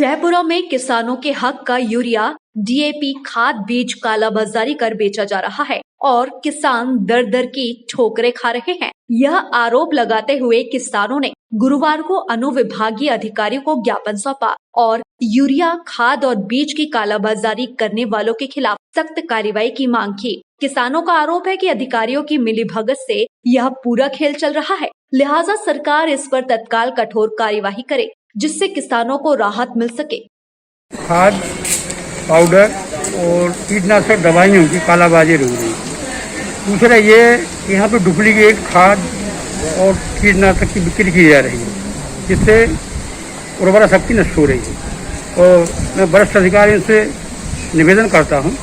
शहपुरा में किसानों के हक का यूरिया डीएपी खाद बीज कालाबाजारी कर बेचा जा रहा है और किसान दर दर की ठोकरें खा रहे हैं। यह आरोप लगाते हुए किसानों ने गुरुवार को अनुविभागीय अधिकारियों को ज्ञापन सौंपा और यूरिया खाद और बीज की कालाबाजारी करने वालों के खिलाफ सख्त कार्रवाई की मांग की। किसानों का आरोप है कि अधिकारियों की मिलीभगत से यह पूरा खेल चल रहा है, लिहाजा सरकार इस पर तत्काल कठोर कार्यवाही करे जिससे किसानों को राहत मिल सके। खाद पाउडर और कीटनाशक दवाइयों की कालाबाजारी हो रही है। दूसरा ये कि यहाँ पे डुप्लीकेट खाद और कीटनाशक की बिक्री की जा रही है, जिससे उर्वरा शक्ति नष्ट हो रही है। और मैं वरिष्ठ अधिकारियों से निवेदन करता हूँ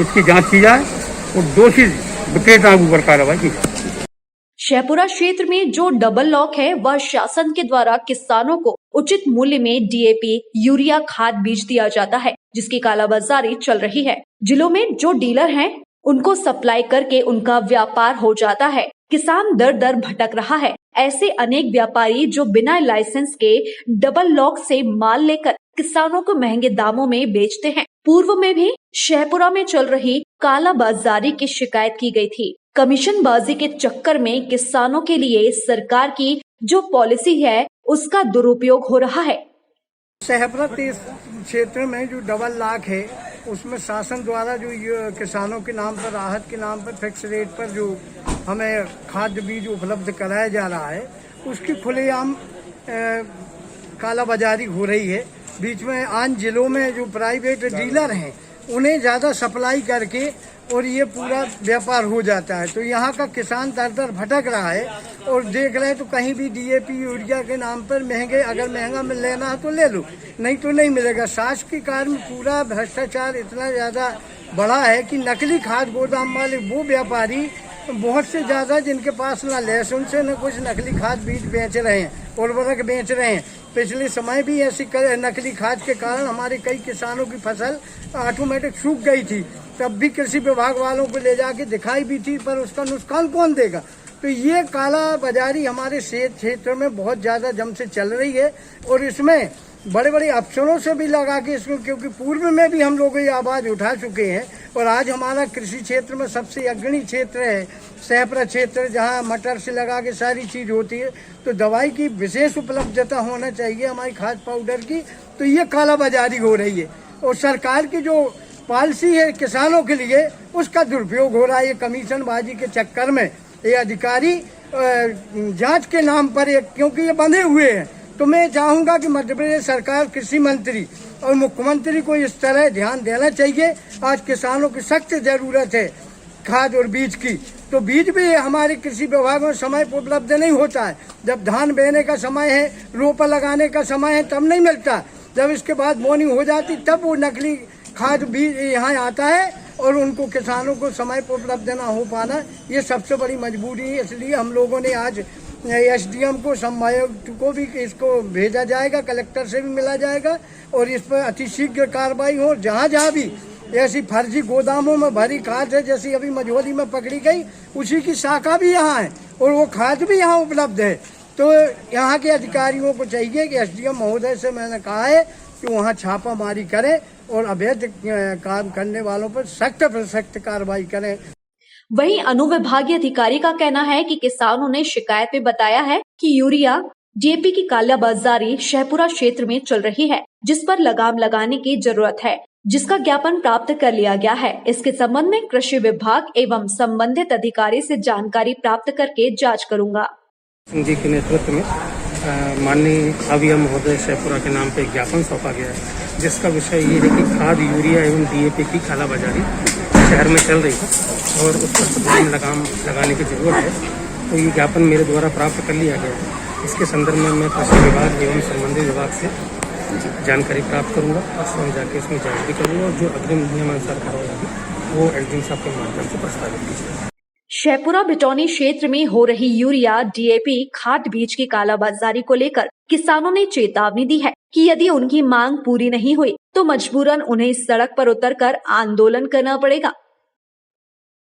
इसकी जांच की जाए और दोषी विक्रेताओं के ऊपर कार्रवाई की जाए। शहपुरा क्षेत्र में जो डबल लॉक है वह शासन के द्वारा किसानों को उचित मूल्य में डीएपी यूरिया खाद बीज दिया जाता है, जिसकी कालाबाजारी चल रही है। जिलों में जो डीलर हैं उनको सप्लाई करके उनका व्यापार हो जाता है। किसान दर दर भटक रहा है। ऐसे अनेक व्यापारी जो बिना लाइसेंस के डबल लॉक से माल लेकर किसानों को महंगे दामों में बेचते हैं। पूर्व में भी शहपुरा में चल रही कालाबाजारी की शिकायत की गई थी। कमीशनबाजी के चक्कर में किसानों के लिए सरकार की जो पॉलिसी है उसका दुरुपयोग हो रहा है। शहपुरा क्षेत्र में जो डबल लॉक है उसमें शासन द्वारा जो किसानों के नाम पर राहत के नाम पर फिक्स रेट पर जो हमें खाद्य बीज उपलब्ध कराया जा रहा है उसकी खुलेआम कालाबाजारी हो रही है। बीच में आन जिलों में जो प्राइवेट डीलर हैं उन्हें ज्यादा सप्लाई करके और ये पूरा व्यापार हो जाता है। तो यहाँ का किसान दर दर भटक रहा है और देख रहे हैं तो कहीं भी डीएपी यूरिया के नाम पर महंगे, अगर महंगा में लेना है तो ले लो, नहीं तो नहीं मिलेगा। शासकीय कार्य में पूरा भ्रष्टाचार इतना ज्यादा बढ़ा है कि नकली खाद गोदाम वाले वो व्यापारी बहुत से ज्यादा जिनके पास ना लहसुन से न कुछ नकली खाद बीज बेच रहे हैं, उर्वरक बेच रहे हैं। पिछले समय भी ऐसी नकली खाद के कारण हमारे कई किसानों की फसल ऑटोमेटिक सूख गई थी, तब भी कृषि विभाग वालों को ले जाके दिखाई भी थी, पर उसका नुकसान कौन देगा। तो ये काला बाजारी हमारे क्षेत्र में बहुत ज्यादा जम से चल रही है और इसमें बड़े बड़े अफसरों से भी लगा के इसमें, क्योंकि पूर्व में भी हम लोग ये आवाज उठा चुके हैं और आज हमारा कृषि क्षेत्र में सबसे अग्रणी क्षेत्र है शहपुरा क्षेत्र, जहां मटर से लगा के सारी चीज होती है। तो दवाई की विशेष उपलब्धता होना चाहिए हमारी खाद पाउडर की, तो ये कालाबाजारी हो रही है और सरकार की जो पॉलिसी है किसानों के लिए उसका दुरुपयोग हो रहा है। ये कमीशनबाजी के चक्कर में ये अधिकारी जांच के नाम पर क्योंकि ये बंधे हुए हैं, तो मैं चाहूंगा कि मध्य प्रदेश सरकार, कृषि मंत्री और मुख्यमंत्री को इस तरह ध्यान देना चाहिए। आज किसानों की सख्त जरूरत है खाद और बीज की, तो बीज भी हमारे कृषि विभाग में समय पर उपलब्ध नहीं होता है। जब धान बेने का समय है, रोपा लगाने का समय है, तब नहीं मिलता। जब इसके बाद बोनी हो जाती तब वो नकली खाद बीज यहाँ आता है और उनको किसानों को समय पर उपलब्ध न हो पाना ये सबसे बड़ी मजबूरी है। इसलिए हम लोगों ने आज एसडीएम को, संभायुक्त को भी इसको भेजा जाएगा, कलेक्टर से भी मिला जाएगा और इस पर अतिशीघ्र कार्रवाई हो। जहाँ जहाँ भी ऐसी फर्जी गोदामों में भरी खाद है, जैसी अभी मझौली में पकड़ी गई, उसी की शाखा भी यहाँ है और वो खाद भी यहाँ उपलब्ध है। तो यहाँ के अधिकारियों को चाहिए कि एसडीएम महोदय से मैंने कहा है कि वहाँ छापामारी करें और अवैध काम करने वालों पर सख्त कार्रवाई करें। वहीं अनुविभागीय अधिकारी का कहना है कि किसानों ने शिकायत में बताया है कि यूरिया डीएपी की कालाबाजारी शहपुरा क्षेत्र में चल रही है, जिस पर लगाम लगाने की जरूरत है, जिसका ज्ञापन प्राप्त कर लिया गया है। इसके संबंध में कृषि विभाग एवं संबंधित अधिकारी से जानकारी प्राप्त करके जांच करूंगा। सिंह जी के नेतृत्व में माननीय आविया महोदय शहपुरा के नाम पे ज्ञापन सौंपा गया है, जिसका विषय ये है कि खाद यूरिया एवं डीएपी की कालाबाजारी शहर में चल रही है और उस पर सख्त लगाम लगाने की जरूरत है। तो ये ज्ञापन मेरे द्वारा प्राप्त कर लिया गया है। इसके संदर्भ में मैं कृषि विभाग एवं संबंधित विभाग से जानकारी प्राप्त करूंगा और स्वयं जाके उसमें जांच भी करूंगा और जो अग्रिम नियमानुसार कार्रवाई होगी वो एसडीएम साहब के माध्यम से प्रस्तावित की जाएगी। शहपुरा बिटौनी क्षेत्र में हो रही यूरिया डीएपी खाद बीज की कालाबाजारी को लेकर किसानों ने चेतावनी दी है कि यदि उनकी मांग पूरी नहीं हुई तो मजबूरन उन्हें सड़क पर उतरकर आंदोलन करना पड़ेगा।